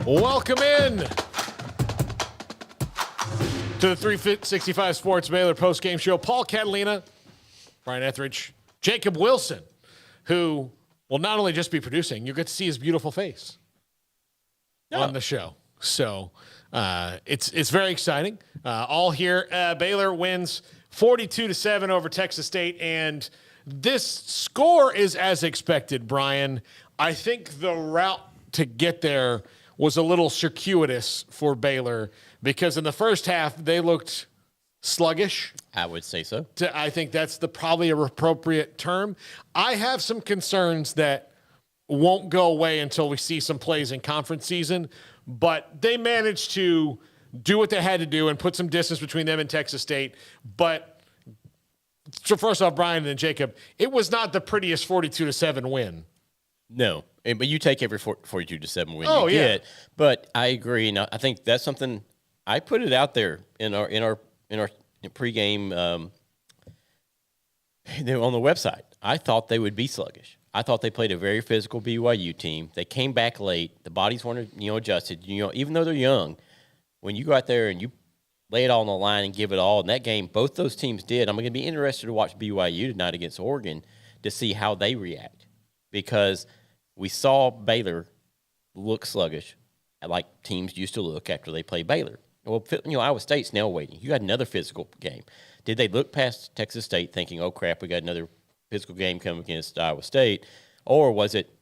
Welcome in to the 365 Sports Baylor postgame show. Paul Catalina, Brian Etheridge, Jacob Wilson, who will not only just be producing, you get to see his beautiful face on the show. So it's very exciting. All here. Baylor wins 42-7 over Texas State, and this score is as expected, Brian. I think the route to get there was a little circuitous for Baylor because in the first half they looked sluggish. I would say so. I think that's probably an appropriate term. I have some concerns that won't go away until we see some plays in conference season, but they managed to do what they had to do and put some distance between them and Texas State. But so first off, Brian and then Jacob, it was not the prettiest 42-7 win. No, but you take every 42-7 win you get. But I agree, and I think that's something I put it out there in our pregame on the website. I thought they would be sluggish. I thought they played a very physical BYU team. They came back late. The bodies weren't adjusted. Even though they're young, when you go out there and you lay it all on the line and give it all in that game, both those teams did. I'm going to be interested to watch BYU tonight against Oregon to see how they react, because we saw Baylor look sluggish, like teams used to look after they play Baylor. Well, Iowa State's now waiting. You got another physical game. Did they look past Texas State thinking, oh, crap, we got another physical game coming against Iowa State? Or was it,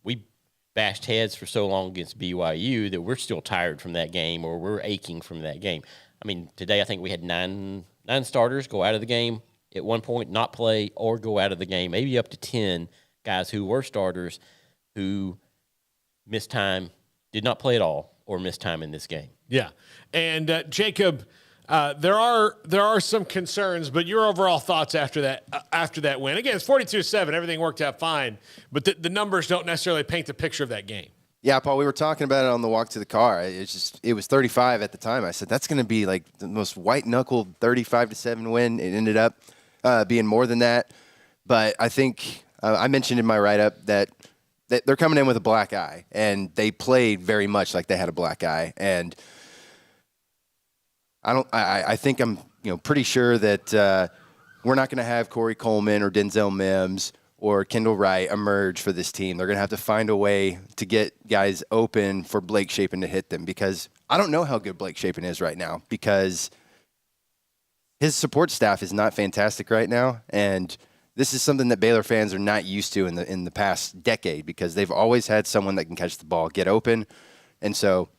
we bashed heads for so long against BYU that we're still tired from that game, or we're aching from that game? I mean, today I think we had nine starters go out of the game at one point, not play, or go out of the game, maybe up to 10 guys who were starters who missed time, did not play at all, or missed time in this game. Yeah. And Jacob, there are some concerns, but your overall thoughts after that win. Again, it's 42-7. Everything worked out fine, but the numbers don't necessarily paint the picture of that game. Yeah, Paul, we were talking about it on the walk to the car. It was 35 at the time. I said, that's going to be like the most white-knuckled 35-7 win. It ended up being more than that. But I think I mentioned in my write-up that they're coming in with a black eye, and they played very much like they had a black eye. And I think I'm pretty sure that we're not going to have Corey Coleman or Denzel Mims or Kendall Wright emerge for this team. They're going to have to find a way to get guys open for Blake Shapen to hit them, because I don't know how good Blake Shapen is right now, because his support staff is not fantastic right now, and this is something that Baylor fans are not used to in the past decade, because they've always had someone that can catch the ball, get open, and so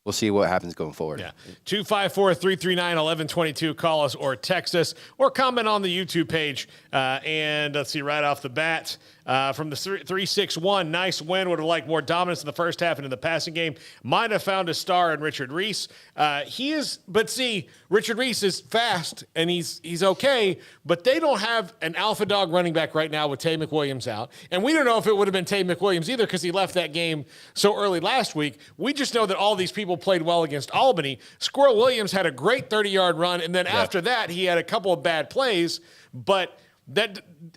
we'll see what happens going forward. Yeah. 254-339-1122. Call us or text us or comment on the YouTube page. And let's see, right off the bat, from the 361, nice win. Would have liked more dominance in the first half and in the passing game. Might have found a star in Richard Reese. Richard Reese is fast and he's okay, but they don't have an alpha dog running back right now with Tay McWilliams out. And we don't know if it would have been Tay McWilliams either, because he left that game so early last week. We just know that all these people played well against Albany. Squirrel Williams had a great 30-yard run, and then after that, he had a couple of bad plays.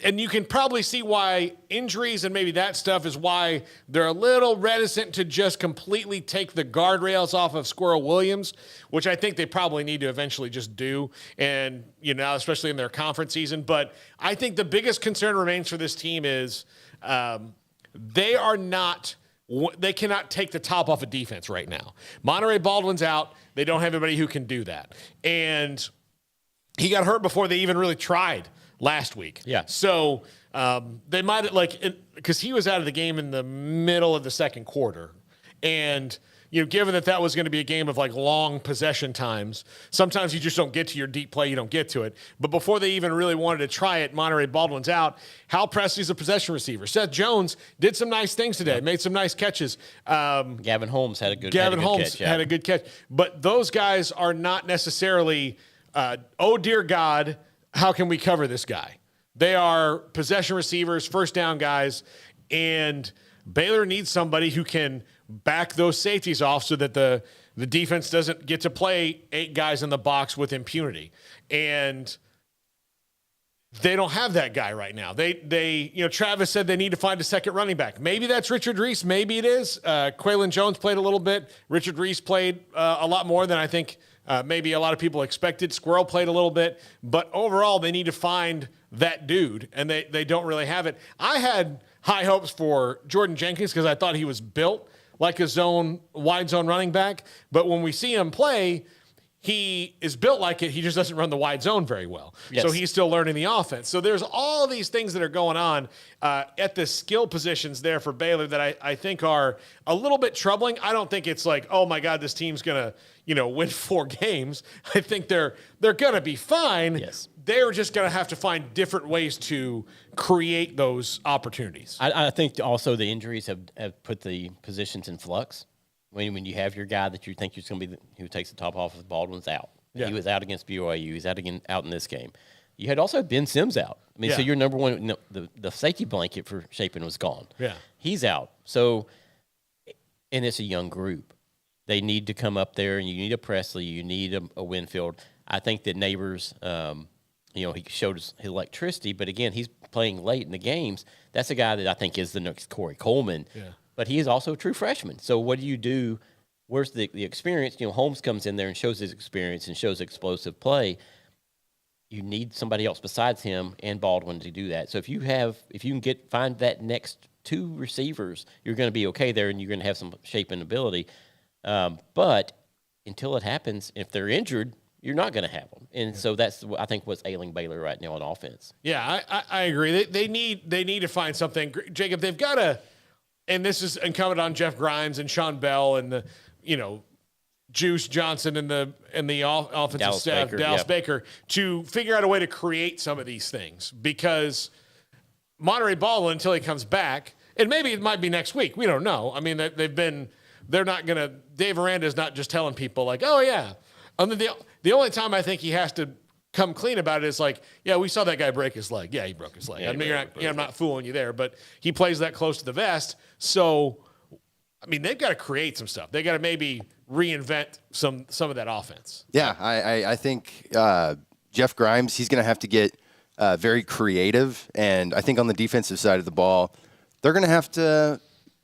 And you can probably see why injuries and maybe that stuff is why they're a little reticent to just completely take the guardrails off of Squirrel Williams, which I think they probably need to eventually just do, and especially in their conference season. But I think the biggest concern remains for this team is they cannot take the top off of defense right now. Monterey Baldwin's out. They don't have anybody who can do that. And he got hurt before they even really tried last week. Yeah. So they might because he was out of the game in the middle of the second quarter. And, given that was going to be a game of long possession times, sometimes you just don't get to your deep play. You don't get to it. But before they even really wanted to try it, Monterey Baldwin's out. Hal Presley's a possession receiver. Seth Jones did some nice things today, made some nice catches. Gavin Holmes had a good catch. But those guys are not necessarily, oh, dear God, how can we cover this guy? They are possession receivers, first down guys, and Baylor needs somebody who can back those safeties off so that the defense doesn't get to play 8 guys in the box with impunity. And they don't have that guy right now. Travis said they need to find a second running back. Maybe that's Richard Reese. Maybe it is. Quaylon Jones played a little bit. Richard Reese played a lot more than I think maybe a lot of people expected. Squirrel played a little bit. But overall, they need to find that dude, and they don't really have it. I had high hopes for Jordan Jenkins because I thought he was built like a wide zone running back. But when we see him play, he is built like it. He just doesn't run the wide zone very well. Yes. So he's still learning the offense. So there's all these things that are going on at the skill positions there for Baylor that I think are a little bit troubling. I don't think it's like, oh my God, this team's going to, win 4 games. I think they're going to be fine. Yes. They're just going to have to find different ways to create those opportunities. I think also the injuries have put the positions in flux. When you have your guy that you think is going to be who takes the top off of Baldwin's out. Yeah. He was out against BYU. He's out in this game. You had also Ben Sims out. I mean, so your number one, the safety blanket for Chapin was gone. Yeah. He's out. So, and it's a young group. They need to come up there, and you need a Presley. You need a Winfield. I think that Neighbors, he showed his electricity, but again, he's playing late in the games. That's a guy that I think is the next Corey Coleman. Yeah. But he is also a true freshman. So what do you do? Where's the experience? Holmes comes in there and shows his experience and shows explosive play. You need somebody else besides him and Baldwin to do that. So if you can find that next 2 receivers, you're going to be okay there, and you're going to have some shape and ability. But until it happens, if they're injured, you're not going to have them. And so that's, I think, what's ailing Baylor right now on offense. Yeah, I agree. They need to find something. Jacob, they've got to. And this is incumbent on Jeff Grimes and Sean Bell and the, Juice Johnson and the offensive Dallas staff, Baker, Dallas Baker, to figure out a way to create some of these things. Because Baldwin, until he comes back, and maybe it might be next week, we don't know. I mean, they're not going to. Dave Aranda's not just telling people like, oh yeah. The only time I think he has to come clean about it is like, yeah, we saw that guy break his leg. Yeah, he broke his leg. Yeah, I'm not fooling you there, but he plays that close to the vest. So, I mean, they've got to create some stuff. They got to maybe reinvent some of that offense. Yeah, I think Jeff Grimes, he's going to have to get very creative. And I think on the defensive side of the ball, they're going to have to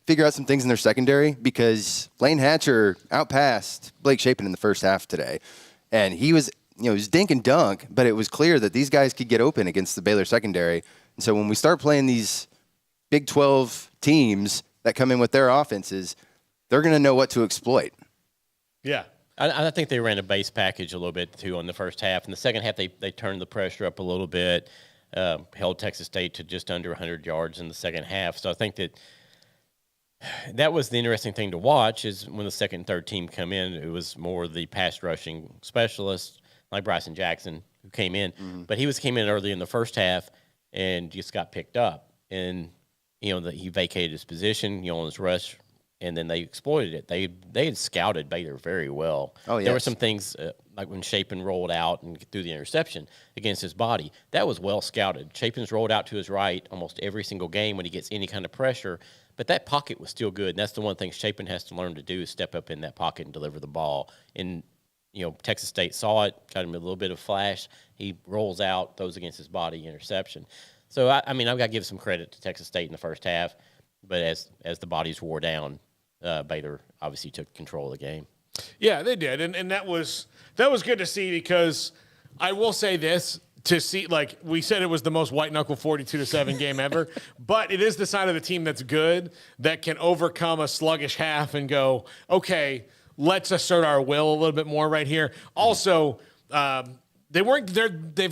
figure out some things in their secondary because Lane Hatcher outpassed Blake Shapen in the first half today. And he was dink and dunk, but it was clear that these guys could get open against the Baylor secondary. And so when we start playing these Big 12 teams that come in with their offenses, they're going to know what to exploit. Yeah. I think they ran a base package a little bit, too, on the first half. In the second half, they turned the pressure up a little bit, held Texas State to just under 100 yards in the second half. So I think that was the interesting thing to watch is when the second and third team come in, it was more the pass rushing specialists like Bryson Jackson who came in. Mm-hmm. But he came in early in the first half and just got picked up. And, he vacated his position, on his rush, and then they exploited it. They had scouted Baylor very well. Oh, yes. There were some things like when Chapin rolled out and threw the interception against his body. That was well scouted. Chapin's rolled out to his right almost every single game when he gets any kind of pressure. But that pocket was still good, and that's the one thing Chapin has to learn to do is step up in that pocket and deliver the ball. And, Texas State saw it, got him a little bit of flash. He rolls out, throws against his body, interception. So, I've got to give some credit to Texas State in the first half. But as the bodies wore down, Baylor obviously took control of the game. Yeah, they did. And that was good to see because I will say this. To see, like we said, it was the most white-knuckle 42-7 game ever, but it is the side of the team that's good, that can overcome a sluggish half and go, okay, let's assert our will a little bit more right here. Also, they've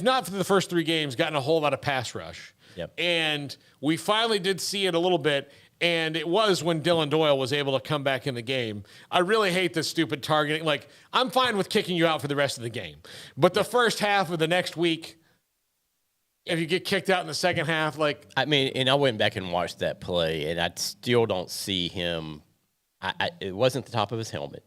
not for the first 3 games gotten a whole lot of pass rush. Yep. And we finally did see it a little bit, and it was when Dylan Doyle was able to come back in the game. I really hate this stupid targeting. Like, I'm fine with kicking you out for the rest of the game, but the first half of the next week, if you get kicked out in the second half, and I went back and watched that play, and I still don't see him. It wasn't the top of his helmet,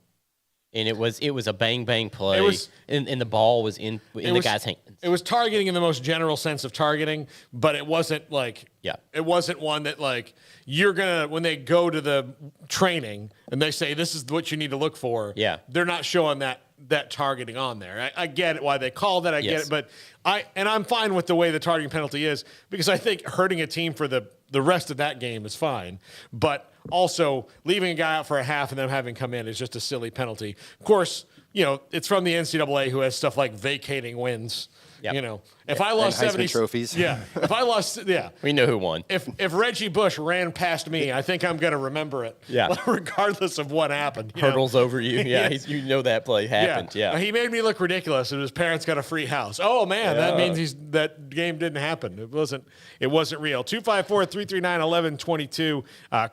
and it was a bang play, and the ball was in the guy's hands. It was targeting in the most general sense of targeting, but it wasn't it wasn't one that you're gonna when they go to the training and they say this is what you need to look for. Yeah, they're not showing that that targeting on there. I get it why they called it. I get it, but I'm fine with the way the targeting penalty is, because I think hurting a team for the rest of that game is fine. But also leaving a guy out for a half and them having come in is just a silly penalty. Of course, it's from the NCAA, who has stuff like vacating wins. Yep. If I lost 70 trophies. If I lost, we know who won. If Reggie Bush ran past me, I think I'm going to remember it. Yeah. Regardless of what happened. Hurdles over you. Yeah. That play happened. Yeah. He made me look ridiculous, and his parents got a free house. Oh man, that means that game didn't happen. It wasn't real. 254-339-1122.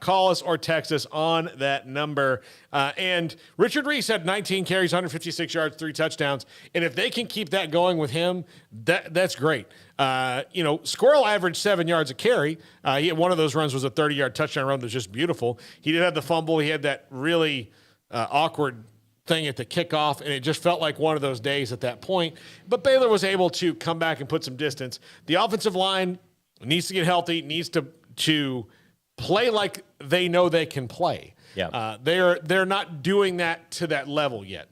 Call us or text us on that number. And Richard Reese had 19 carries, 156 yards, 3 touchdowns. And if they can keep that going with him, that's great. Squirrel averaged 7 yards a carry. He had one of those runs was a 30-yard touchdown run that was just beautiful. He did have the fumble. He had that really awkward thing at the kickoff, and it just felt like one of those days at that point. But Baylor was able to come back and put some distance. The offensive line needs to get healthy, needs to play like they know they can play. Yeah. They're not doing that to that level yet.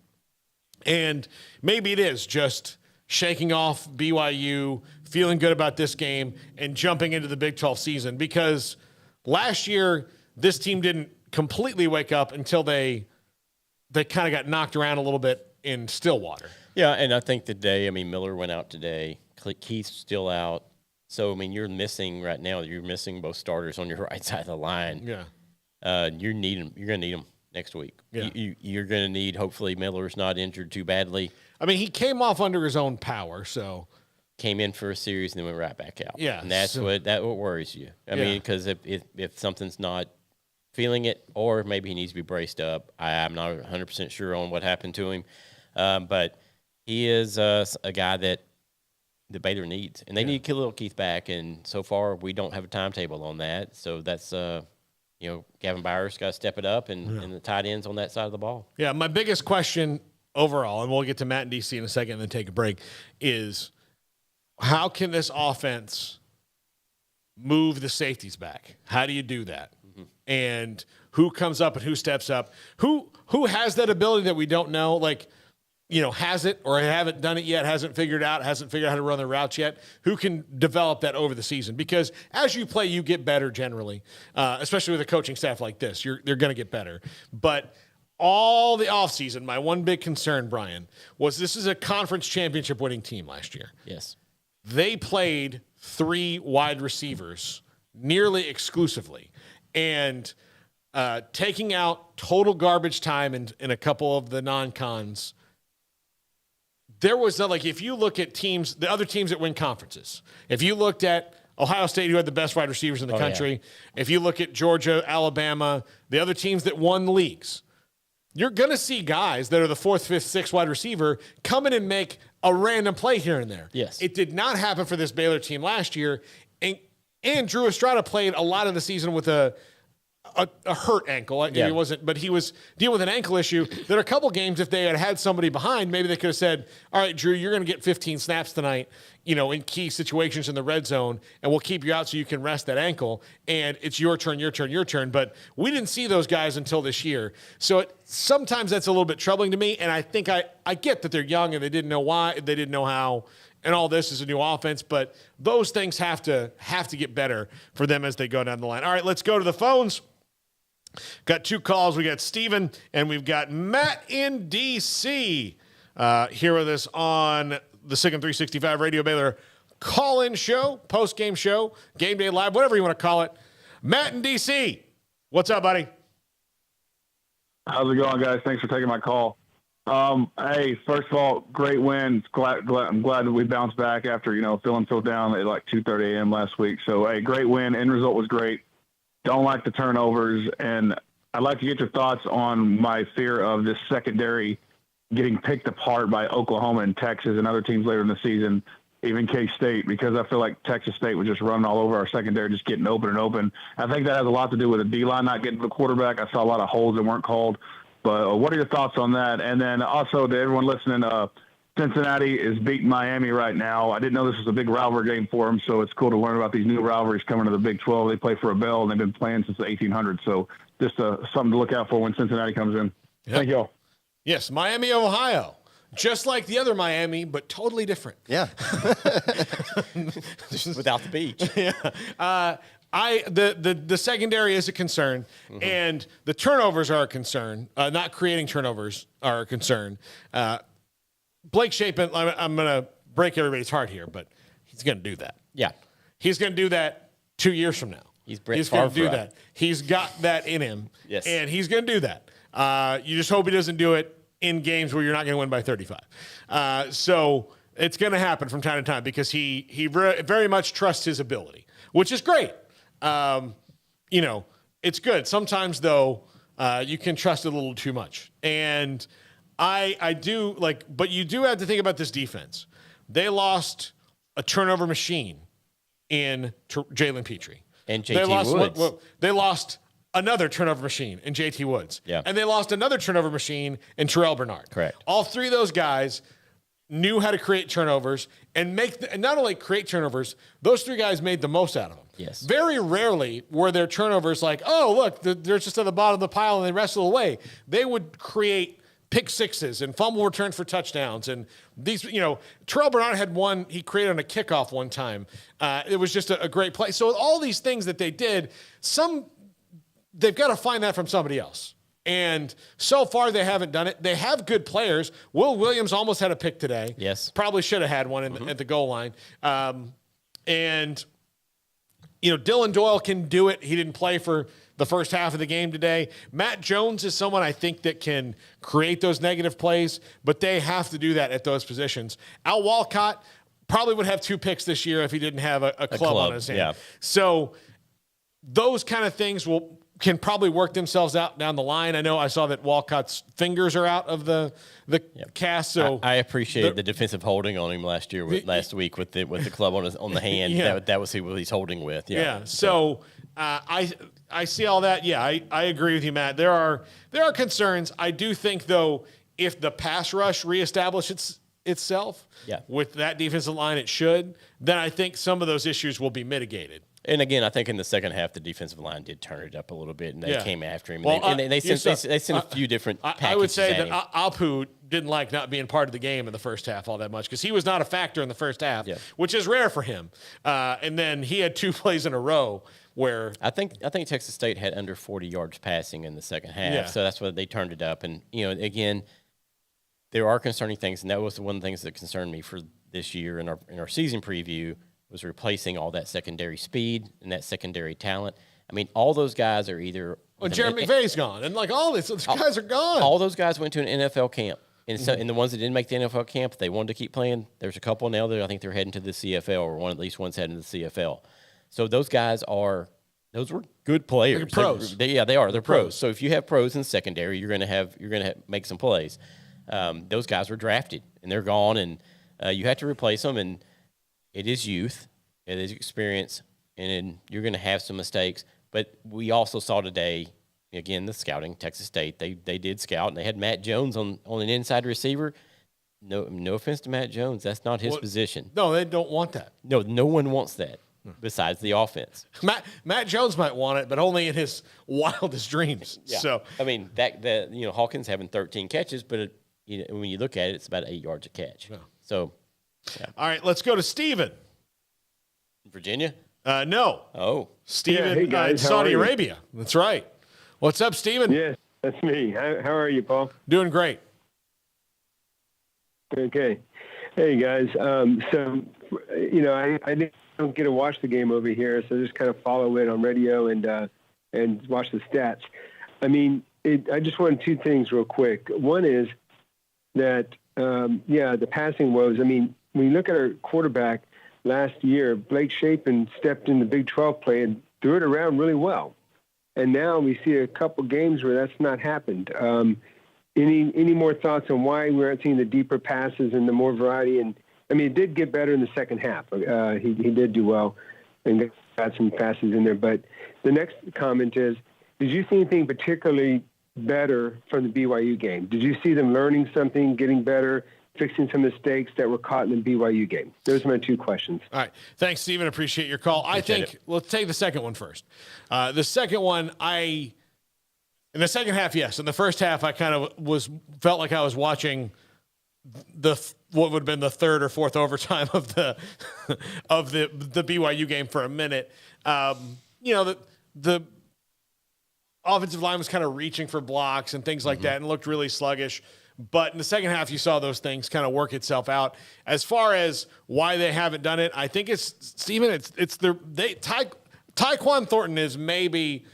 And maybe it is just shaking off BYU, feeling good about this game, and jumping into the Big 12 season. Because last year, this team didn't completely wake up until they kind of got knocked around a little bit in Stillwater. Yeah, and I think today, Miller went out today. Keith's still out. So, you're missing right now. You're missing both starters on your right side of the line. Yeah. You're going to need them next week. Yeah. You're going to need, hopefully, Miller's not injured too badly. He came off under his own power, so. Came in for a series and then went right back out. Yeah. And that's what worries you. Because if something's not feeling it, or maybe he needs to be braced up, I'm not 100% sure on what happened to him. But he is a guy that the Baylor needs. And they need to kill little Keith back, and so far we don't have a timetable on that. So that's Gavin Byers got to step it up, and the tight ends on that side of the ball. Yeah, my biggest question overall, and we'll get to Matt and DC in a second and then take a break, is how can this offense move the safeties back? How do you do that? Mm-hmm. And who comes up and who steps up? Who has that ability that we don't know? Has it or haven't done it yet, hasn't figured out how to run the routes yet? Who can develop that over the season? Because as you play, you get better generally, especially with a coaching staff like this. They're going to get better. But all the offseason, my one big concern, Brian, was this is a conference championship winning team last year. Yes. They played 3 wide receivers nearly exclusively. And taking out total garbage time in a couple of the non-cons, there was if you look at teams, the other teams that win conferences, if you looked at Ohio State, who had the best wide receivers in the country, if you look at Georgia, Alabama, the other teams that won leagues, you're going to see guys that are the 4th, 5th, 6th wide receiver come in and make a random play here and there. Yes. It did not happen for this Baylor team last year. And Drew Estrada played a lot of the season with a hurt ankle. He wasn't, but he was dealing with an ankle issue. There are a couple games, if they had somebody behind, maybe they could have said, all right, Drew, you're going to get 15 snaps tonight, in key situations in the red zone, and we'll keep you out so you can rest that ankle, and it's your turn. But we didn't see those guys until this year. So sometimes that's a little bit troubling to me, and I think I get that they're young and they didn't know why, they didn't know how, and all this is a new offense, but those things have to get better for them as they go down the line. All right, let's go to the phones. Got 2 calls. We got Steven and we've got Matt in D.C. Here with us on the Sick'em 365 Radio Baylor call-in show, post-game show, Game Day Live, whatever you want to call it. Matt in D.C., what's up, buddy? How's it going, guys? Thanks for taking my call. Hey, first of all, great win. I'm glad that we bounced back after, feeling so down at 2:30 a.m. last week. So, hey, great win. End result was great. Don't like the turnovers, and I'd like to get your thoughts on my fear of this secondary getting picked apart by Oklahoma and Texas and other teams later in the season, even K-State, because I feel like Texas State was just running all over our secondary, just getting open and open. I think that has a lot to do with the D-line not getting to the quarterback. I saw a lot of holes that weren't called. But what are your thoughts on that? And then also to everyone listening, Cincinnati is beating Miami right now. I didn't know this was a big rivalry game for them, so it's cool to learn about these new rivalries coming to the Big 12. They play for a bell, and they've been playing since the 1800s. So just something to look out for when Cincinnati comes in. Yep. Thank you all. Yes, Miami, Ohio. just like the other Miami, but totally different. Yeah. Without the beach. The secondary is a concern, and the turnovers are a concern. Not creating turnovers are a concern. Blake Shapen, I'm going to break everybody's heart here, but he's going to do that. Yeah. He's going to do that 2 years from now. He's going to do that. He's got that in him, and he's going to do that. You just hope he doesn't do it in games where you're not going to win by 35. So it's going to happen from time to time because he very much trusts his ability, which is great. It's good. Sometimes, though, you can trust it a little too much. And I do but you do have to think about this defense. They lost a turnover machine in Jalen Petrie. And JT Woods. They lost another turnover machine in JT Woods. Yeah. And they lost another turnover machine in Terrell Bernard. Correct. All three of those guys knew how to create turnovers and and not only create turnovers, those three guys made the most out of them. Yes. Very rarely were their turnovers like, oh, look, they're just at the bottom of the pile and they wrestle away. They would create pick sixes and fumble returns for touchdowns. And these, Terrell Bernard had one he created on a kickoff one time. It was just a great play. So all these things that they did, they've got to find that from somebody else. And so far, they haven't done it. They have good players. Will Williams almost had a pick today. Yes. Probably should have had one at the goal line. Dylan Doyle can do it. He didn't play for the first half of the game today. Matt Jones is someone I think that can create those negative plays, but they have to do that at those positions. Al Walcott probably would have 2 picks this year if he didn't have a club on his hand. Yeah. So those kind of things can probably work themselves out down the line. I know I saw that Walcott's fingers are out of the cast. So I appreciate the defensive holding on him last week with the club on the hand. Yeah. That was what he's holding with. Yeah. So I see all that. Yeah, I agree with you, Matt. There are concerns. I do think though, if the pass rush reestablishes itself with that defensive line, it should. Then I think some of those issues will be mitigated. And again, I think in the second half, the defensive line did turn it up a little bit, and they came after him. Well, they sent a few different packages. I would say that him. Apu didn't like not being part of the game in the first half all that much because he was not a factor in the first half, which is rare for him. And then he had 2 plays in a row where I think Texas State had under 40 yards passing in the second half, so that's why they turned it up. And again, there are concerning things, and that was one of the things that concerned me for this year in our season preview. Was replacing all that secondary speed and that secondary talent. I mean, all those guys are either Jeremy McVay's gone, and all these guys are gone. All those guys went to an NFL camp, and and the ones that didn't make the NFL camp, they wanted to keep playing. There's a couple now that I think they're heading to the CFL, or at least one's heading to the CFL. So those guys were good players. They're pros. They are. They're pros. So if you have pros in secondary, you're gonna make some plays. Those guys were drafted and they're gone, and you have to replace them. And it is youth, it is experience, and you're going to have some mistakes. But we also saw today, again, the scouting, Texas State, they did scout, and they had Matt Jones on an inside receiver. No offense to Matt Jones, that's not his position. No, they don't want that. No one wants that besides the offense. Matt Jones might want it, but only in his wildest dreams. Yeah. So I mean, Hawkins having 13 catches, but when you look at it, it's about 8 yards a catch. Yeah. So. Yeah. All right, let's go to Steven. Virginia? No. Oh. Steven hey guys, in Saudi Arabia. That's right. What's up, Steven? Yes, that's me. How are you, Paul? Doing great. Okay. Hey, guys. I don't get to watch the game over here, so just kind of follow it on radio and watch the stats. I mean, I just wanted 2 things real quick. One is that, the passing woes. I mean, when you look at our quarterback last year, Blake Shapen stepped in the Big 12 play and threw it around really well. And now we see a couple games where that's not happened. Any more thoughts on why we're not seeing the deeper passes and the more variety? And I mean, it did get better in the second half. He did do well and got some passes in there. But the next comment is, did you see anything particularly better from the BYU game? Did you see them learning something, getting better, fixing some mistakes that were caught in the BYU game? Those are my 2 questions. All right. Thanks, Stephen. Appreciate your call. Let's take the second one first. The second one, in the second half, yes. In the first half, I kind of felt like I was watching what would have been the third or fourth overtime of the BYU game for a minute. The offensive line was kind of reaching for blocks and things like that and looked really sluggish. But in the second half, you saw those things kind of work itself out. As far as why they haven't done it, I think Tyquan Thornton is maybe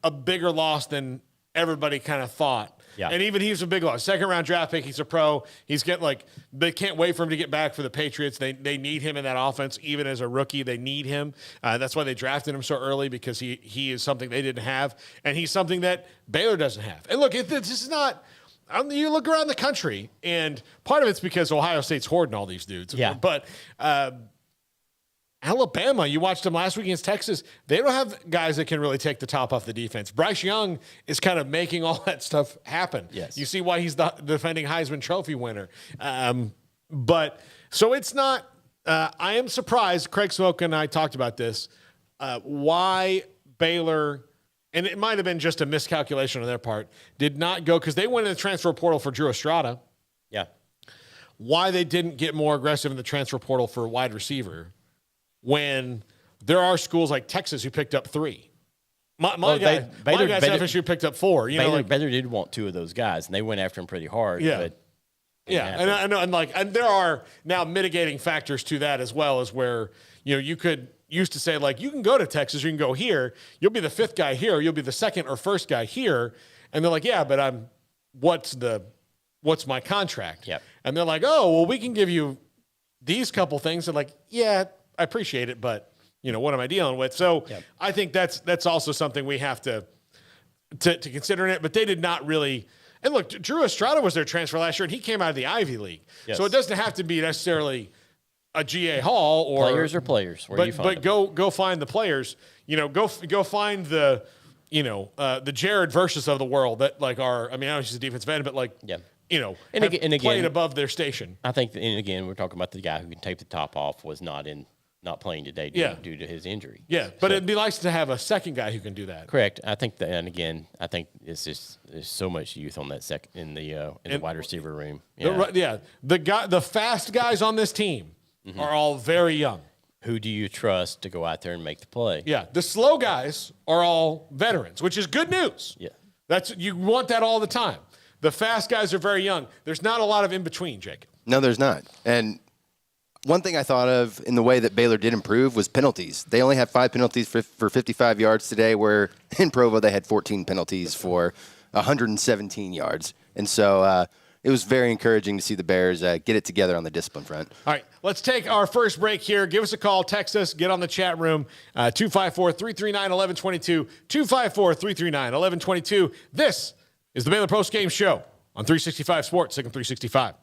a bigger loss than everybody kind of thought. Yeah. And even he's a big loss. Second round draft pick. He's a pro. He's they can't wait for him to get back for the Patriots. They need him in that offense. Even as a rookie, they need him. That's why they drafted him so early, because he is something they didn't have. And he's something that Baylor doesn't have. And look, this is not, you look around the country, and part of it's because Ohio State's hoarding all these dudes. Yeah. But Alabama, you watched them last week against Texas. They don't have guys that can really take the top off the defense. Bryce Young is kind of making all that stuff happen. Yes. You see why he's the defending Heisman Trophy winner. But so it's not, I am surprised, Craig Smoak and I talked about this, why Baylor, and it might have been just a miscalculation on their part, did not go, because they went in the transfer portal for Drew Estrada. Yeah. Why they didn't get more aggressive in the transfer portal for wide receiver, when there are schools like Texas who picked up 3. My guys at FSU picked up 4. Baylor did want 2 of those guys, and they went after him pretty hard. Yeah. But and I know, and there are now mitigating factors to that as well, as where you could used to say, you can go to Texas, you can go here, you'll be the 5th guy here, or you'll be the 2nd or 1st guy here, and they're like, yeah, but what's my contract? Yep. And they're like, oh, well, we can give you these couple things. They're like, yeah, I appreciate it, but what am I dealing with? So I think that's also something we have to consider in it. But they did not really. And look, Drew Estrada was their transfer last year, and he came out of the Ivy League. Yes. So it doesn't have to be necessarily a GA Hall or players are players. But go find the players. Go find the Jared Versus of the world that are. I know she's a defensive end, but playing above their station. I think, and again, we're talking about the guy who can take the top off was not playing today due to his injury. Yeah, but it'd be nice to have a second guy who can do that. Correct. I think that, and again, I think it's just there's so much youth on that in the wide receiver room. Yeah. The fast guys on this team are all very young. Who do you trust to go out there and make the play? Yeah, the slow guys are all veterans, which is good news. Yeah, you want that all the time. The fast guys are very young. There's not a lot of in between, Jake. No, there's not. And one thing I thought of in the way that Baylor did improve was penalties. They only had 5 penalties for 55 yards today, where in Provo they had 14 penalties for 117 yards. And so it was very encouraging to see the Bears get it together on the discipline front. All right, let's take our first break here. Give us a call, text us, get on the chat room, 254-339-1122, 254-339-1122. This is the Baylor Postgame Show on 365 Sports, Signal 365.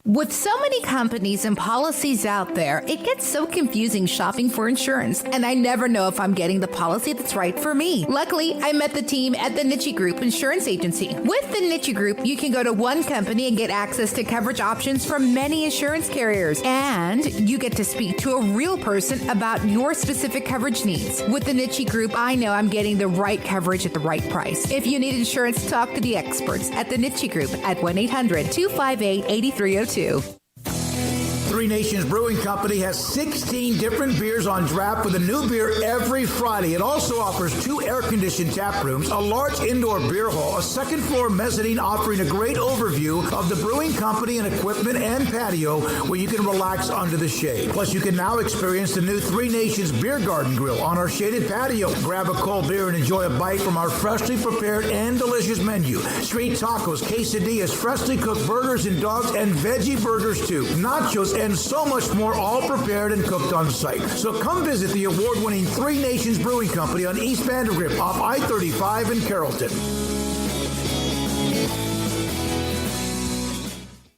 With so many companies and policies out there, it gets so confusing shopping for insurance, and I never know if I'm getting the policy that's right for me. Luckily, I met the team at the Niche Group Insurance Agency. With the Niche Group, you can go to one company and get access to coverage options from many insurance carriers, and you get to speak to a real person about your specific coverage needs. With the Niche Group, I know I'm getting the right coverage at the right price. If you need insurance, talk to the experts at the Niche Group at 1-800-258-8302. Three Nations Brewing Company has 16 different beers on draft with a new beer every Friday. It also offers 2 air-conditioned tap rooms, a large indoor beer hall, a second-floor mezzanine offering a great overview of the brewing company and equipment and patio where you can relax under the shade. Plus, you can now experience the new Three Nations Beer Garden Grill on our shaded patio. Grab a cold beer and enjoy a bite from our freshly prepared and delicious menu. Street tacos, quesadillas, freshly cooked burgers and dogs, and veggie burgers too. Nachos and so much more, all prepared and cooked on site. So come visit the award-winning Three Nations Brewing Company on East Vandergrift off I-35 in Carrollton.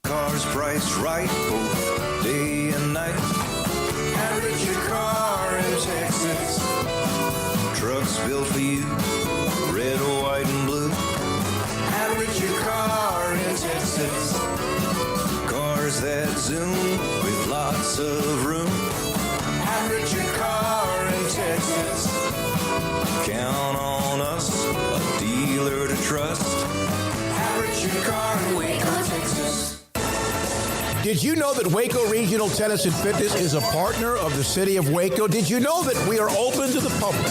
Cars priced right both day and night. Average your car in Texas. Trucks built for you, red, white, and blue. Average your car in Texas. Cars that zoom with lots of room. Average your car in Texas. Count on us, a dealer to trust. Average your car in Waco, Texas. Did you know that Waco Regional Tennis and Fitness is a partner of the City of Waco? Did you know that we are open to the public?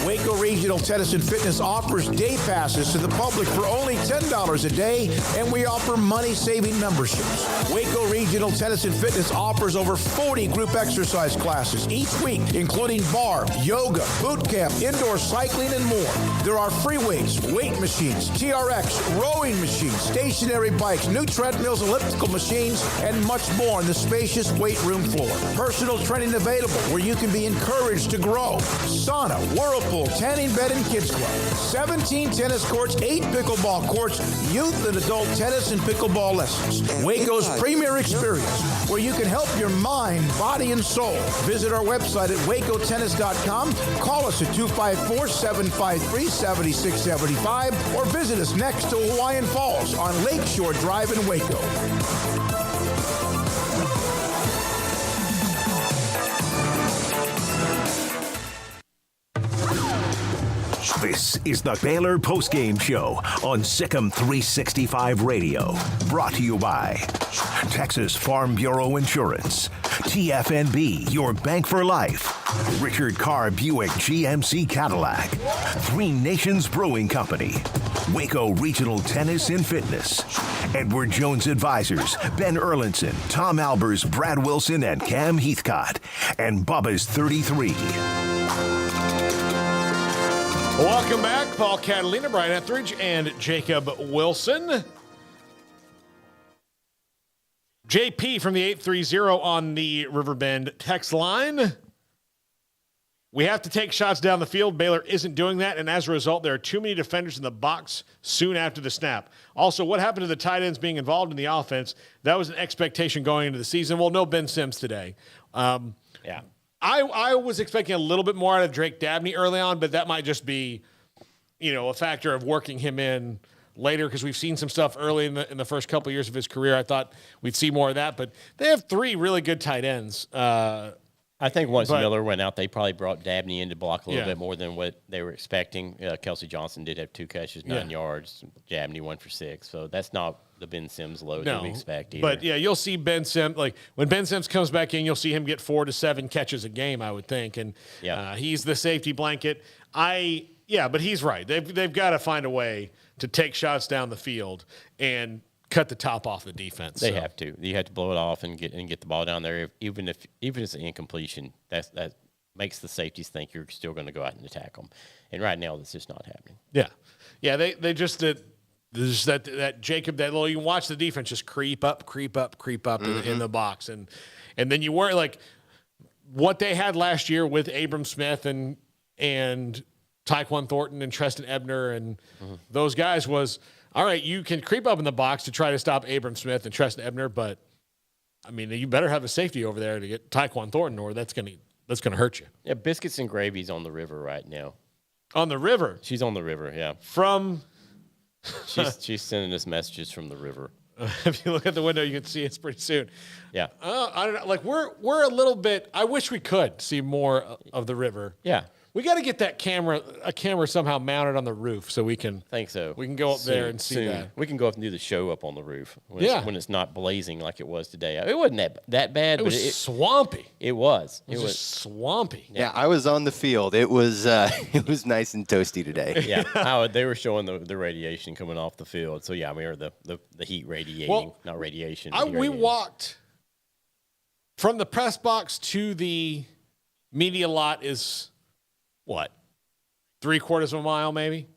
Waco Regional Tennis and Fitness offers day passes to the public for only $10 a day, and we offer money-saving memberships. Waco Regional Tennis and Fitness offers over 40 group exercise classes each week, including bar, yoga, boot camp, indoor cycling, and more. There are free weights, weight machines, TRX, rowing machines, stationary bikes, new treadmills, elliptical machines, and much more on the spacious weight room floor. Personal training available where you can be encouraged to grow. Sauna, whirlpool, tanning bed, and kids club. 17 tennis courts, 8 pickleball courts, youth and adult tennis and pickleball lessons. Waco's premier experience where you can help your mind, body, and soul. Visit our website at wacotennis.com. Call us at 254-753-7675 or visit us next to Hawaiian Falls on Lakeshore Drive in Waco. This is the Baylor Postgame Show on Sikkim 365 Radio. Brought to you by Texas Farm Bureau Insurance, TFNB, your bank for life, Richard Carr Buick GMC Cadillac, Three Nations Brewing Company, Waco Regional Tennis and Fitness, Edward Jones Advisors, Ben Erlinson, Tom Albers, Brad Wilson, and Cam Heathcott, and Bubba's 33. Welcome back. Paul Catalina, Brian Etheridge, and Jacob Wilson. JP from the 830 on the Riverbend text line. We have to take shots down the field. Baylor isn't doing that, and as a result, there are too many defenders in the box soon after the snap. Also, what happened to the tight ends being involved in the offense? That was an expectation going into the season. Well, no Ben Sims today. Yeah. I was expecting a little bit more out of Drake Dabney early on, but that might just be, a factor of working him in later because we've seen some stuff early in the first couple of years of his career. I thought we'd see more of that, but they have 3 really good tight ends. I think once Miller went out, they probably brought Dabney in to block a little bit more than what they were expecting. Kelsey Johnson did have 2 catches, 9 yards. Dabney 1 for 6. So that's not the Ben Sims load that we expect either. But, you'll see Ben Sims. Like, when Ben Sims comes back in, you'll see him get 4 to 7 catches a game, I would think. And he's the safety blanket. But he's right. They've got to find a way to take shots down the field and cut the top off the defense. They have to. You have to blow it off and get the ball down there. Even if it's an incompletion, that makes the safeties think you're still going to go out and attack them. And right now, that's just not happening. Yeah. They just did. There's that Jacob, that little, you can watch the defense just creep up in the box. And then you weren't like what they had last year with Abram Smith and Tyquan Thornton and Treston Ebner and those guys was, all right, you can creep up in the box to try to stop Abram Smith and Treston Ebner, but you better have a safety over there to get Tyquan Thornton, or that's gonna hurt you. Yeah, Biscuits and Gravy's on the river right now. On the river? She's on the river, yeah. From? She's sending us messages from the river. If you look at the window, you can see it's pretty soon. Yeah. I don't know. Like we're a little bit. I wish we could see more of the river. Yeah. We got to get a camera somehow mounted on the roof so we can. Think so. We can go up there and see that. We can go up and do the show up on the roof when it's not blazing like it was today. It wasn't that bad. It was swampy. It was. It was swampy. Yeah, I was on the field. It was nice and toasty today. Yeah, they were showing the radiation coming off the field. So yeah, the heat radiating, not radiation. We walked from the press box to the media lot is. What, 3/4 of a mile maybe?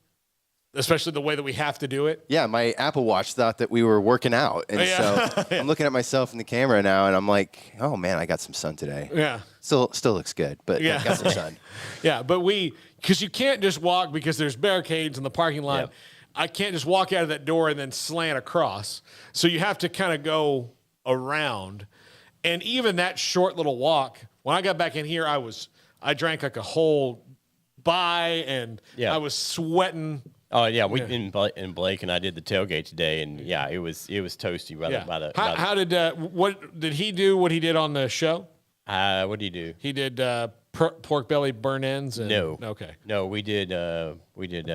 Especially the way that we have to do it. Yeah, my Apple Watch thought that we were working out. And so I'm looking at myself in the camera now, and I'm like, oh, man, I got some sun today. Yeah. Still looks good, but I got some sun. Yeah, but because you can't just walk because there's barricades in the parking lot. Yep. I can't just walk out of that door and then slant across. So you have to kind of go around. And even that short little walk, when I got back in here, I drank like a whole by, and I was sweating. Oh yeah, in Blake and I did the tailgate today, and it was toasty How did what did he do? What he did on the show? What did he do? He did pork belly burn ends. And, no, we did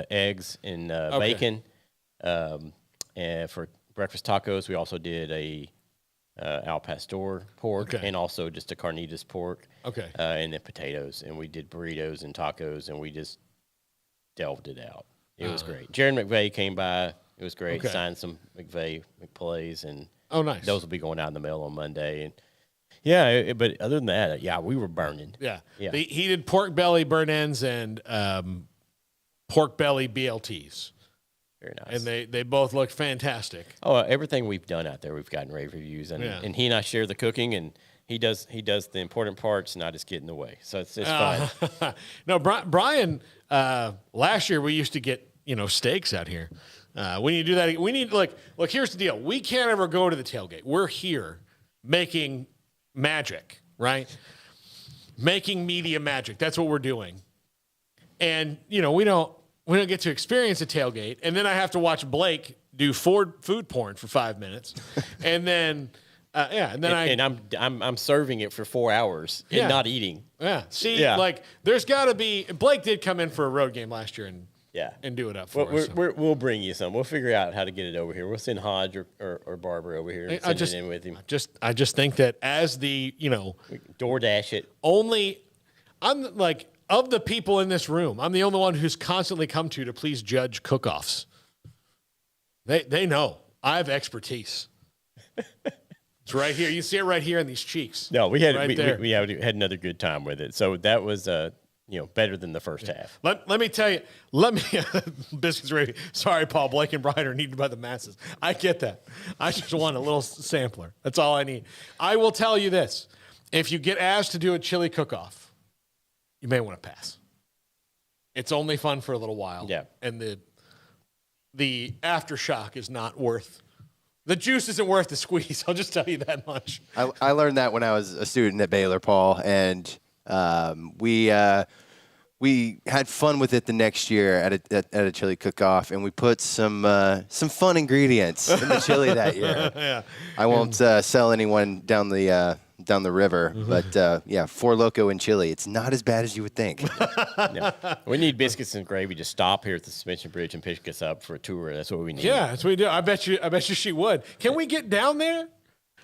eggs and bacon, and for breakfast tacos. We also did a al pastor pork, Okay. and also just a carnitas pork. Okay. And then potatoes, and we did burritos and tacos, and we just delved it out. It was great. Jared McVeigh came by. It was great. Okay. Signed some McPlays, and nice. those will be going out in the mail on Monday. And yeah, but other than that, we were burning. Yeah. Yeah. He did pork belly burn ends and pork belly BLTs. Very nice. And they both looked fantastic. Oh, everything we've done out there, we've gotten rave reviews, and he and I share the cooking, and he does the important parts, and I just get in the way. So it's fine. No, Brian. Last year we used to get steaks out here. We need to do that. We need look. Here's the deal. We can't ever go to the tailgate. We're here making magic, right? Making media magic. That's what we're doing. And we don't get to experience a tailgate, and then I have to watch Blake do food porn for 5 minutes, and then I'm serving it for 4 hours and not eating. Yeah. See, there's got to be. Blake did come in for a road game last year and do it up for us. We'll bring you some. We'll figure out how to get it over here. We'll send Hodge or Barber over here and send it in with him. I just think that as the DoorDash it. I'm like, of the people in this room, I'm the only one who's constantly come to please judge cook-offs. They know I have expertise. It's right here. You see it right here in these cheeks. No, we had right we had another good time with it. So that was better than the first half. Let me tell you. Biscuits ready. Sorry, Paul. Blake and Brian are needed by the masses. I get that. I just want a little sampler. That's all I need. I will tell you this: if you get asked to do a chili cook-off, you may want to pass. It's only fun for a little while. Yeah. And the aftershock is not worth. The juice isn't worth the squeeze. I'll just tell you that much. I learned that when I was a student at Baylor, Paul, and we had fun with it the next year at a chili cook-off, and we put some fun ingredients in the chili that year. Yeah. I won't sell anyone down the river, but Four Loko and chili. It's not as bad as you would think. No. We need Biscuits and Gravy to stop here at the suspension bridge and pick us up for a tour. That's what we need. Yeah, that's what we do. I bet you she would. Can we get down there?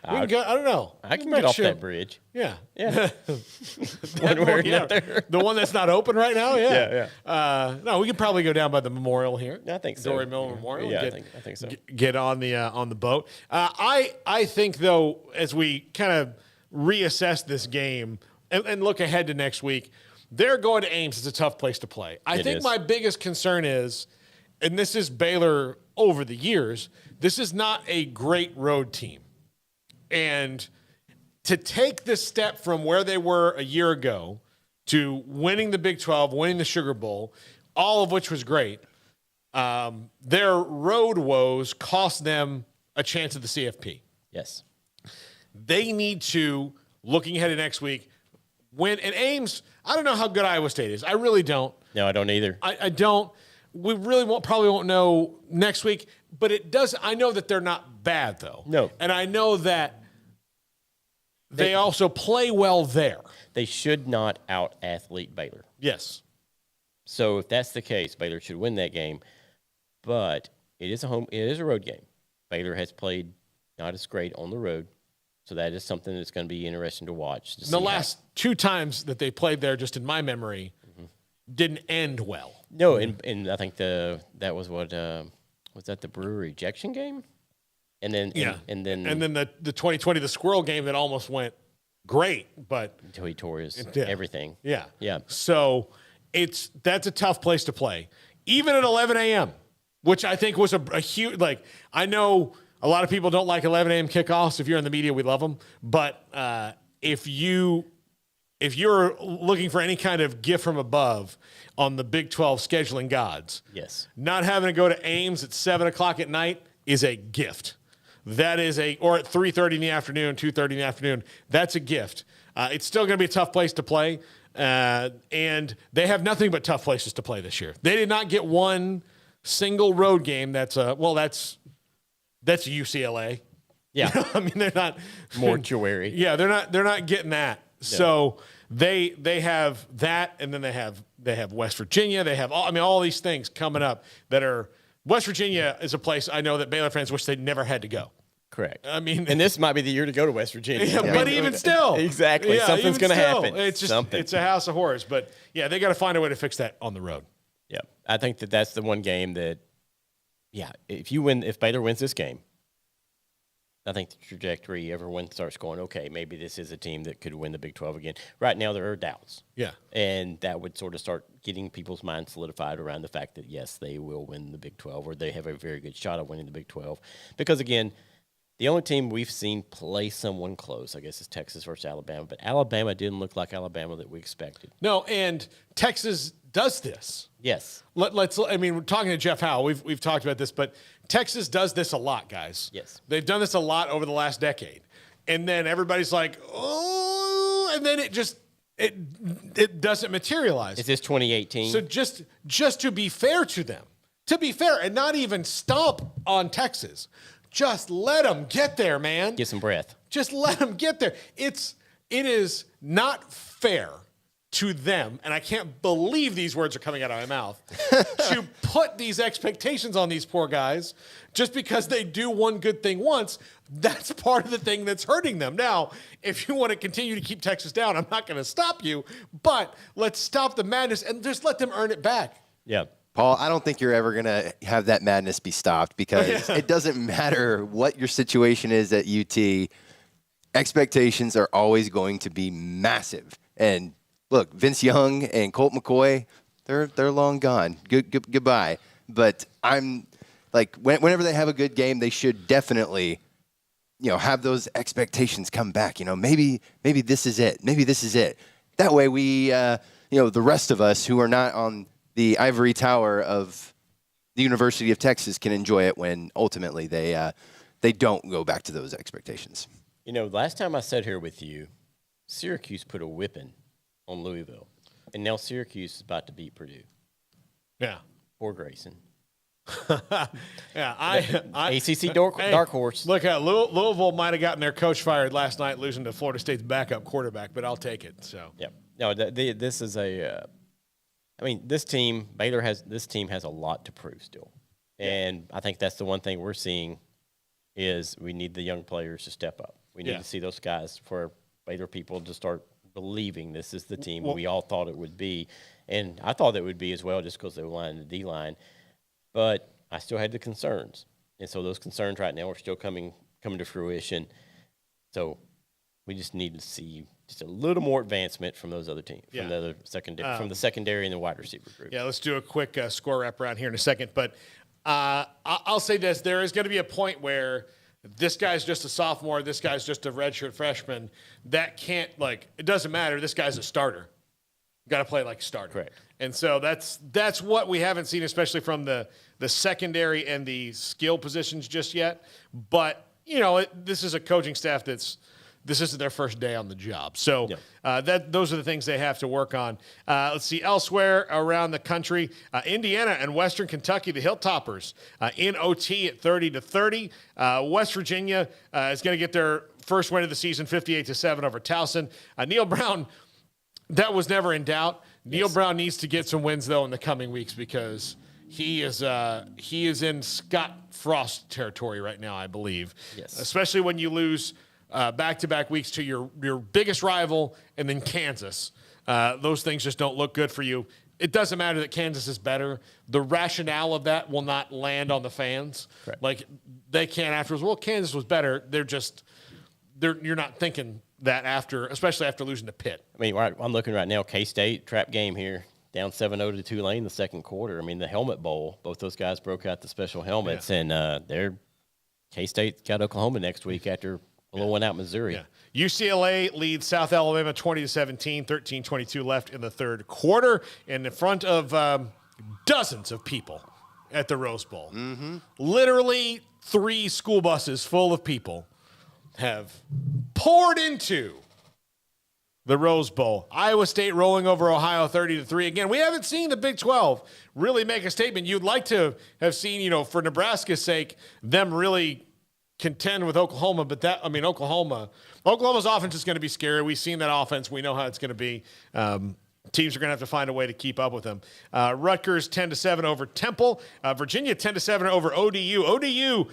We can go, I don't know. I can get off that bridge. Yeah. Yeah. One way or another. The one that's not open right now? Yeah. No, we could probably go down by the memorial here. I think so. Dory Mill Memorial. Yeah, I think so. Get on the boat. I think, though, as we kind of reassess this game and look ahead to next week, they're going to Ames. It's a tough place to play. I think my biggest concern is, and this is Baylor over the years, this is not a great road team. And to take this step from where they were a year ago to winning the Big 12, winning the Sugar Bowl, all of which was great, their road woes cost them a chance at the CFP. Yes. They need to, looking ahead to next week, win. And Ames, I don't know how good Iowa State is. I really don't. No, I don't either. I don't. We really probably won't know next week, but it does. I know that they're not bad, though. No. And I know that they also play well there. They should not out-athlete Baylor. Yes. So if that's the case, Baylor should win that game. But it is a road game. Baylor has played not as great on the road. So that is something that's going to be interesting to watch. The last two times that they played there, just in my memory, didn't end well. No, and I think that was what was that the Brewery ejection game, and then and then the 2020 the Squirrel game that almost went great, but until he tore his everything. Yeah. So that's a tough place to play, even at 11 a.m., which I think was a huge. Like, I know a lot of people don't like 11 a.m. kickoffs. If you're in the media, we love them, but if you're looking for any kind of gift from above on the Big 12 scheduling gods, yes, not having to go to Ames at 7 o'clock at night is a gift. That is or at 3:30 in the afternoon, 2:30 in the afternoon, that's a gift. It's still going to be a tough place to play, and they have nothing but tough places to play this year. They did not get one single road game that's UCLA. Yeah. I mean, they're not mortuary. Yeah, they're not getting that. No. So they have that, and then they have West Virginia. They have all these things coming up that are. West Virginia is a place I know that Baylor fans wish they never had to go. Correct. I mean, and this might be the year to go to West Virginia. Yeah, but even still. Exactly. Something's going to happen. It's just, Something. it's a house of horrors. But, yeah, they got to find a way to fix that on the road. Yeah. I think that's the one game that, if Baylor wins this game, I think the trajectory, everyone starts going, okay, maybe this is a team that could win the Big 12 again. Right now, there are doubts. Yeah. And that would sort of start getting people's minds solidified around the fact that, yes, they will win the Big 12, or they have a very good shot at winning the Big 12. Because, again, the only team we've seen play someone close, I guess, is Texas versus Alabama. But Alabama didn't look like Alabama that we expected. No, and Texas does this. Yes. We're talking to Jeff Howell. We've talked about this, but Texas does this a lot, guys. Yes. They've done this a lot over the last decade. And then everybody's like, oh, and then it doesn't materialize. Is this 2018? So just to be fair to them, and not even stomp on Texas, just let them get there, man. Get some breath. Just let them get there. It is not fair to them, and I can't believe these words are coming out of my mouth, to put these expectations on these poor guys just because they do one good thing once. That's part of the thing that's hurting them. Now, if you want to continue to keep Texas down, I'm not going to stop you, but let's stop the madness and just let them earn it back. Yeah. Paul, I don't think you're ever going to have that madness be stopped because it doesn't matter what your situation is at UT. Expectations are always going to be massive. And look, Vince Young and Colt McCoy, they're long gone. Goodbye. But I'm like, whenever they have a good game, they should definitely, have those expectations come back. Maybe this is it. Maybe this is it. That way we, the rest of us who are not on the ivory tower of the University of Texas can enjoy it when ultimately they don't go back to those expectations. Last time I sat here with you, Syracuse put a whipping on Louisville, and now Syracuse is about to beat Purdue. Yeah. Poor Grayson. Yeah, ACC dark horse. Look, Louisville might have gotten their coach fired last night, losing to Florida State's backup quarterback, but I'll take it. So. Yeah. No, this is a. This team, Baylor has a lot to prove still, and I think that's the one thing we're seeing is we need the young players to step up. We need to see those guys for Baylor people to start believing this is the team we all thought it would be, and I thought it would be as well, just because they were lining the D line. But I still had the concerns, and so those concerns right now are still coming to fruition. So we just need to see just a little more advancement from those other teams, from the other secondary, from the secondary and the wide receiver group. Yeah, let's do a quick score wrap around here in a second. But I'll say this: there is going to be a point where this guy's just a sophomore, this guy's just a redshirt freshman. That can't it doesn't matter. This guy's a starter. Got to play like a starter. Correct. And so that's what we haven't seen, especially from the secondary and the skill positions just yet. But this is a coaching staff this isn't their first day on the job. So those are the things they have to work on. Let's see, elsewhere around the country, Indiana and Western Kentucky, the Hilltoppers, in OT at 30-30. West Virginia is going to get their first win of the season, 58-7 over Towson. Neil Brown, that was never in doubt. Neil Brown needs to get some wins, though, in the coming weeks because he is in Scott Frost territory right now, I believe. Yes. Especially when you lose back-to-back weeks to your biggest rival and then Kansas. Those things just don't look good for you. It doesn't matter that Kansas is better. The rationale of that will not land on the fans. Correct. Like, they can't afterwards, well, Kansas was better. You're not thinking that especially after losing to Pitt. I'm looking right now, K-State, trap game here, down 7-0 to Tulane the second quarter. The Helmet Bowl, both those guys broke out the special helmets, and K-State got Oklahoma next week after blowing out Missouri. Yeah. UCLA leads South Alabama 20-17, 13:22 left in the third quarter, in front of dozens of people at the Rose Bowl. Mm-hmm. Literally 3 school buses full of people have poured into the Rose Bowl. Iowa State rolling over Ohio 30-3. Again, we haven't seen the Big 12 really make a statement. You'd like to have seen, for Nebraska's sake, them really contend with Oklahoma, but Oklahoma's offense is going to be scary. We've seen that offense. We know how it's going to be. teams are going to have to find a way to keep up with them. Rutgers 10-7 over Temple. Virginia 10-7 over ODU. ODU,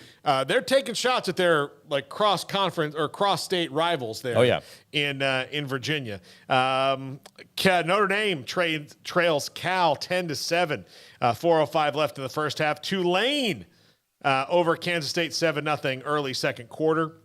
they're taking shots at their like cross-conference or cross-state rivals there. Oh, yeah. In Virginia. Notre Dame trails Cal 10-7. 4:05 left in the first half. Tulane over Kansas State 7-0 early second quarter.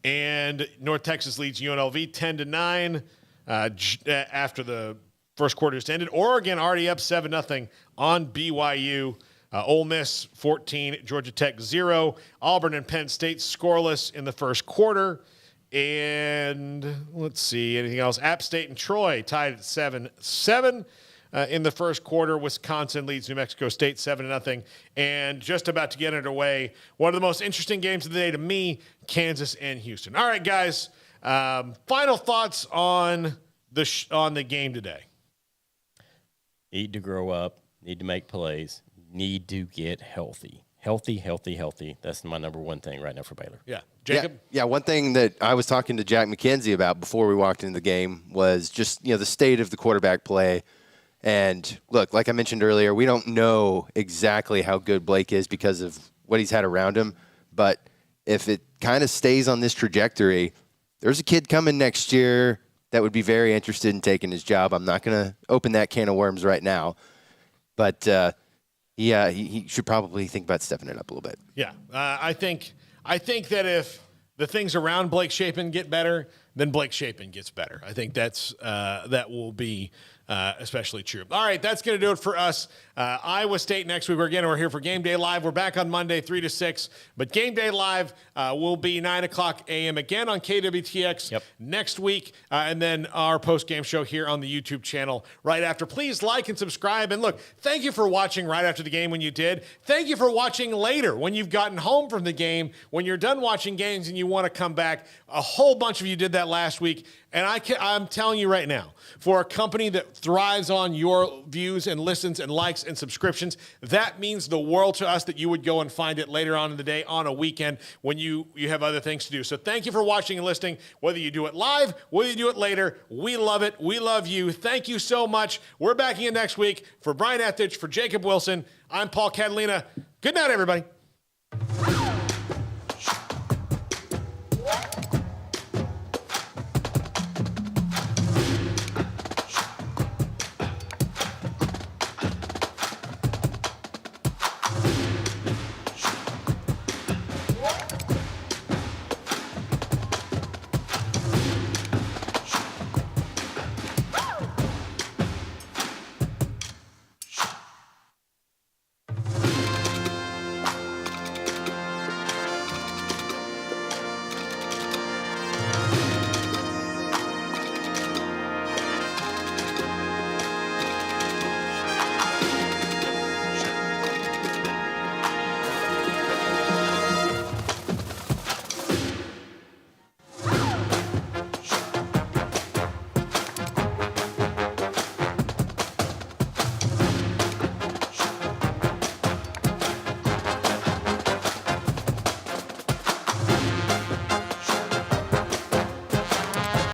And North Texas leads UNLV 10-9 after the first quarter just ended. Oregon already up 7-0 on BYU. Ole Miss 14, Georgia Tech 0. Auburn and Penn State scoreless in the first quarter. And let's see, anything else? App State and Troy tied at 7-7 in the first quarter. Wisconsin leads New Mexico State 7-0. And just about to get underway, one of the most interesting games of the day to me, Kansas and Houston. All right, guys, final thoughts on the game today. Need to grow up, need to make plays, need to get healthy. Healthy. That's my number one thing right now for Baylor. Yeah. Jacob? Yeah, one thing that I was talking to Jack McKenzie about before we walked into the game was just, the state of the quarterback play. And look, like I mentioned earlier, we don't know exactly how good Blake is because of what he's had around him. But if it kind of stays on this trajectory, there's a kid coming next year that would be very interested in taking his job. I'm not going to open that can of worms right now. But, yeah, he should probably think about stepping it up a little bit. Yeah, I think that if the things around Blake Shapen get better, then Blake Shapen gets better. I think that will be especially true. All right, that's going to do it for us. Iowa State next week. We're here for Game Day Live. We're back on Monday, 3 to 6. But Game Day Live will be 9 o'clock a.m. again on KWTX next week. And then our post-game show here on the YouTube channel right after. Please like and subscribe. And look, thank you for watching right after the game when you did. Thank you for watching later when you've gotten home from the game, when you're done watching games and you want to come back. A whole bunch of you did that last week. And I'm telling you right now, for a company that thrives on your views and listens and likes and subscriptions, that means the world to us that you would go and find it later on in the day on a weekend when you have other things to do. So thank you for watching and listening, whether you do it live, whether you do it later. We love it. We love you. Thank you so much. We're back again next week. For Brian Ethridge, for Jacob Wilson, I'm Paul Catalina. Good night, everybody.